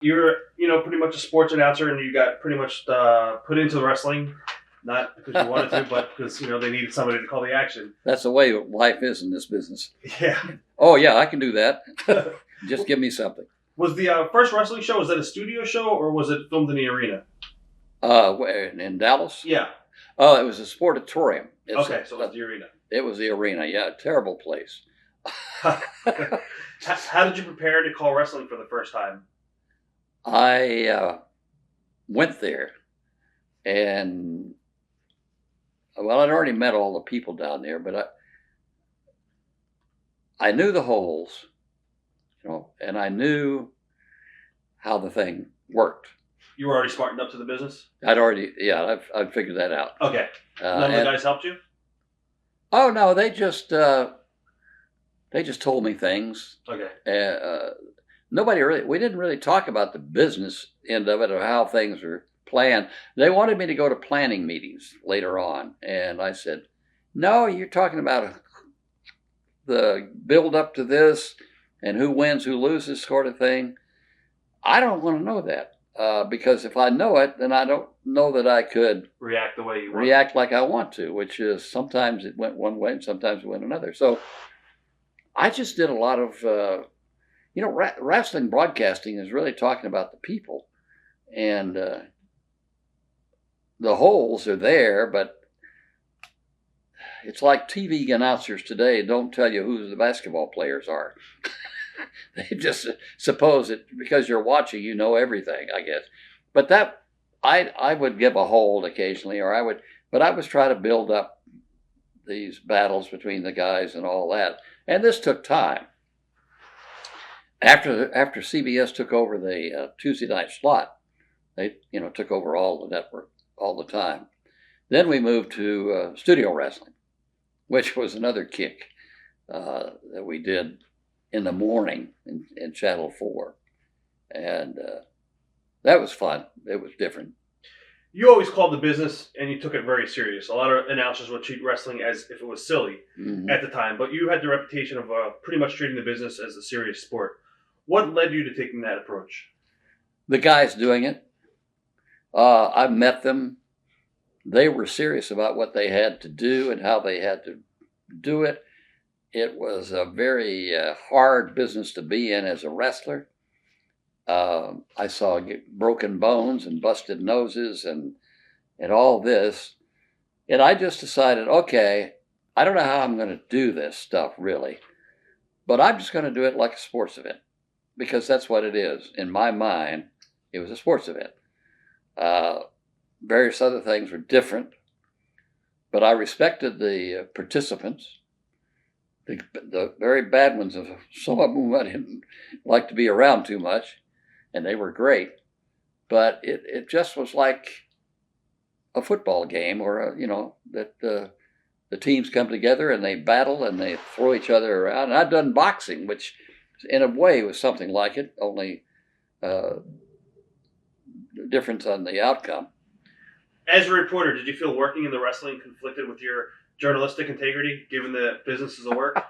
You're, pretty much a sports announcer, and you got pretty much put into the wrestling, not because you wanted to, but because they needed somebody to call the action. That's the way life is in this business. Yeah. Oh yeah, I can do that. Just give me something. Was the first wrestling show, was that a studio show or was it filmed in the arena? In Dallas? Yeah. Oh, it was a sportatorium. Okay, so it was the arena. It was the arena. Yeah, terrible place. How did you prepare to call wrestling for the first time? I went there, and well, I'd already met all the people down there, but I knew the holes, and I knew how the thing worked. You were already smartened up to the business? I'd figured that out. Okay. None of the guys helped you? Oh no, they just told me things. Okay. We didn't really talk about the business end of it or how things were planned. They wanted me to go to planning meetings later on, and I said, no, you're talking about the build up to this and who wins, who loses sort of thing. I don't want to know that. Because if I know it, then I don't know that I could react the way you want. React like I want to, which is sometimes it went one way and sometimes it went another. So I just did a lot of, wrestling broadcasting is really talking about the people, and the holes are there, but it's like TV announcers today don't tell you who the basketball players are. They just suppose that because you're watching, you know everything, I guess. But that I would give a hold occasionally, but I was trying to build up these battles between the guys and all that. And this took time. After CBS took over the Tuesday night slot, they took over all the network all the time. Then we moved to studio wrestling, which was another kick that we did in the morning in Channel 4. And that was fun. It was different. You always called the business, and you took it very serious. A lot of announcers would treat wrestling as if it was silly at the time, but you had the reputation of pretty much treating the business as a serious sport. What led you to taking that approach? The guys doing it. I met them. They were serious about what they had to do and how they had to do it. It was a very hard business to be in as a wrestler. I saw broken bones and busted noses and all this. And I just decided, okay, I don't know how I'm going to do this stuff really, but I'm just going to do it like a sports event, because that's what it is. In my mind, it was a sports event. Various other things were different, but I respected the participants. The very bad ones, some of them I didn't like to be around too much, and they were great. But it just was like a football game, or that the teams come together and they battle and they throw each other around. And I'd done boxing, which in a way was something like it, only difference on the outcome. As a reporter, did you feel working in the wrestling conflicted with your journalistic integrity, given the business is a work?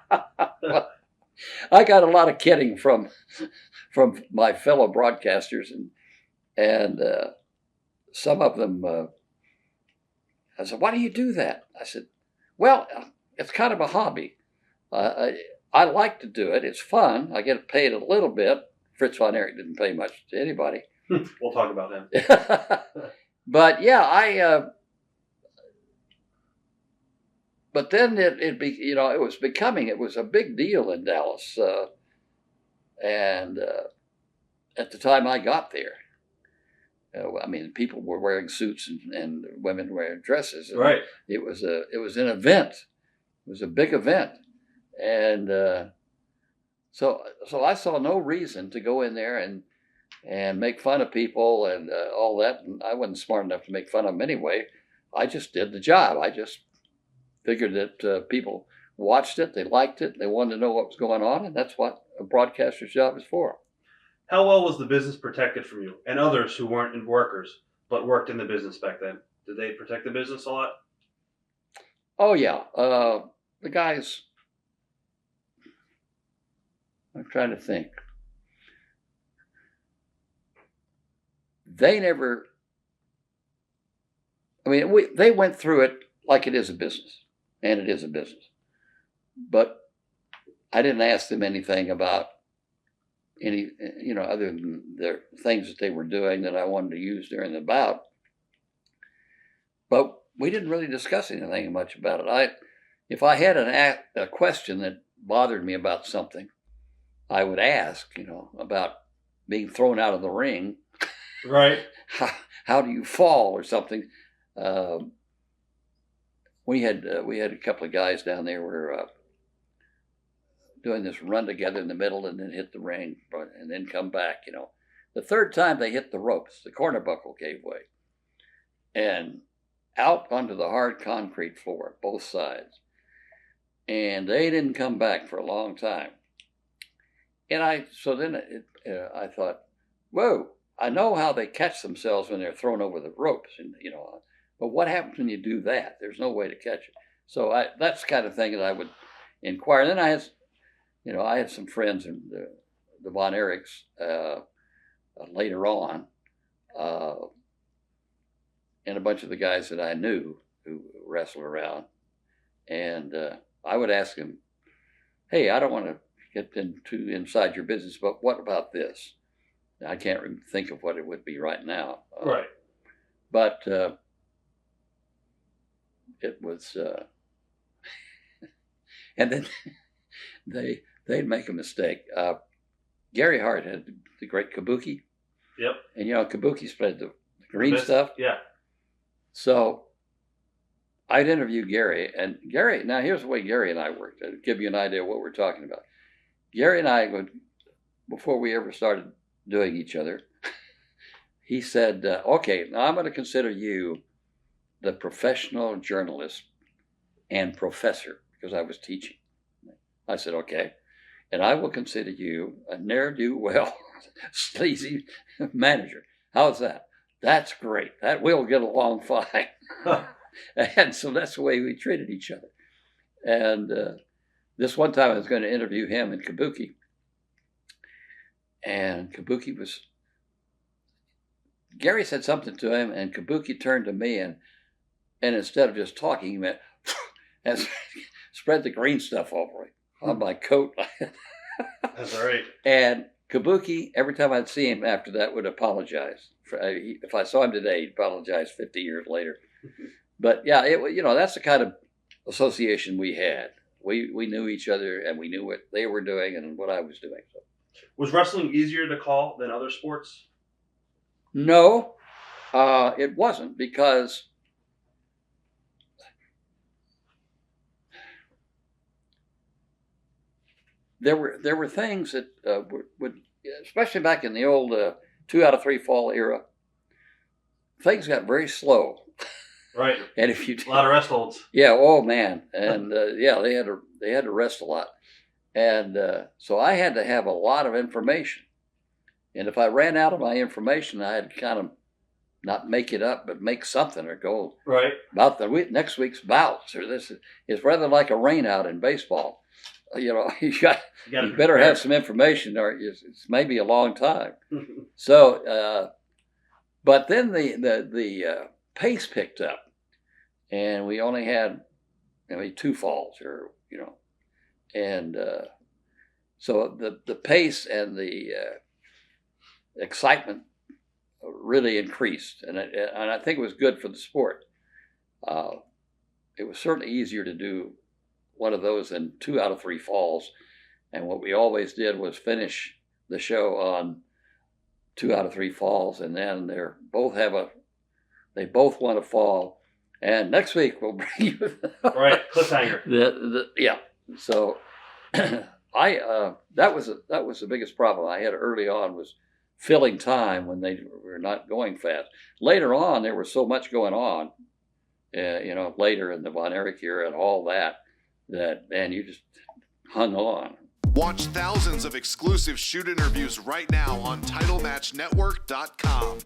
Well, I got a lot of kidding from my fellow broadcasters, and some of them. I said, "Why do you do that?" I said, "Well, it's kind of a hobby. I like to do it. It's fun. I get paid a little bit. Fritz von Erich didn't pay much to anybody. We'll talk about him. But yeah, But then it was a big deal in Dallas, and at the time I got there, people were wearing suits and women wearing dresses. Right. It was an event. It was a big event, and so I saw no reason to go in there and make fun of people and all that. And I wasn't smart enough to make fun of them anyway. I just did the job. I just figured that people watched it, they liked it, they wanted to know what was going on, and that's what a broadcaster's job is for. How well was the business protected from you and others who weren't in workers but worked in the business back then? Did they protect the business a lot? Oh yeah, the guys. I'm trying to think. they never. I mean, they went through it like it is a business, and it is a business. But I didn't ask them anything about any, other than their things that they were doing that I wanted to use during the bout. But we didn't really discuss anything much about it. If I had a question that bothered me about something, I would ask, about being thrown out of the ring. Right. How do you fall or something? We had a couple of guys down there were doing this run together in the middle and then hit the ring and then come back. The third time they hit the ropes, the corner buckle gave way, and out onto the hard concrete floor, both sides. And they didn't come back for a long time. And I thought, whoa, I know how they catch themselves when they're thrown over the ropes, and but what happens when you do that? There's no way to catch it. So that's the kind of thing that I would inquire. And then I had some friends in the Von Erichs later on, and a bunch of the guys that I knew who wrestled around, and I would ask them, hey, I don't want to get too inside your business, but what about this? I can't think of what it would be right now. Right. But it was, and then they'd make a mistake. Gary Hart had the great kabuki. Yep. And kabuki spread the green stuff. Yeah. So I'd interview Gary, and Gary, now here's the way Gary and I worked, to give you an idea of what we're talking about. Gary and I would, before we ever started doing each other, he said, okay, now I'm going to consider you the professional journalist and professor, because I was teaching. I said, okay. And I will consider you a ne'er-do-well, sleazy manager. How's that? That's great. That we'll get along fine. And so that's the way we treated each other. And this one time I was going to interview him in kabuki. And kabuki Gary said something to him, and kabuki turned to me, and instead of just talking, he went and spread the green stuff over me on my coat. That's all right. And kabuki, every time I'd see him after that, would apologize. If I saw him today, he'd apologize 50 years later. But yeah, that's the kind of association we had. We knew each other, and we knew what they were doing and what I was doing. So. Was wrestling easier to call than other sports? No, it wasn't, because there were things that would, especially back in the old 2 out of 3 fall era, things got very slow. Right. And if you a lot of rest holds. Yeah. Oh man. And they had to rest a lot, and so I had to have a lot of information. And if I ran out of my information, I had to kind of not make it up, but make something or go right about the next week's bouts. Or it's rather like a rain out in baseball. You better have some information, or it's maybe a long time. So, but then the pace picked up, and we only had 2 falls, and so the pace and the excitement really increased, and I think it was good for the sport. It was certainly easier to do one of those than 2 out of 3 falls, and what we always did was finish the show on 2 out of 3 falls, and then they both want to fall, and next week we'll bring you right cliffhanger. Yeah. So that was the biggest problem I had early on, was filling time when they were not going fast. Later on, there was so much going on, later in the Von Erich era and all that man, you just hung on. Watch thousands of exclusive shoot interviews right now on TitleMatchNetwork.com.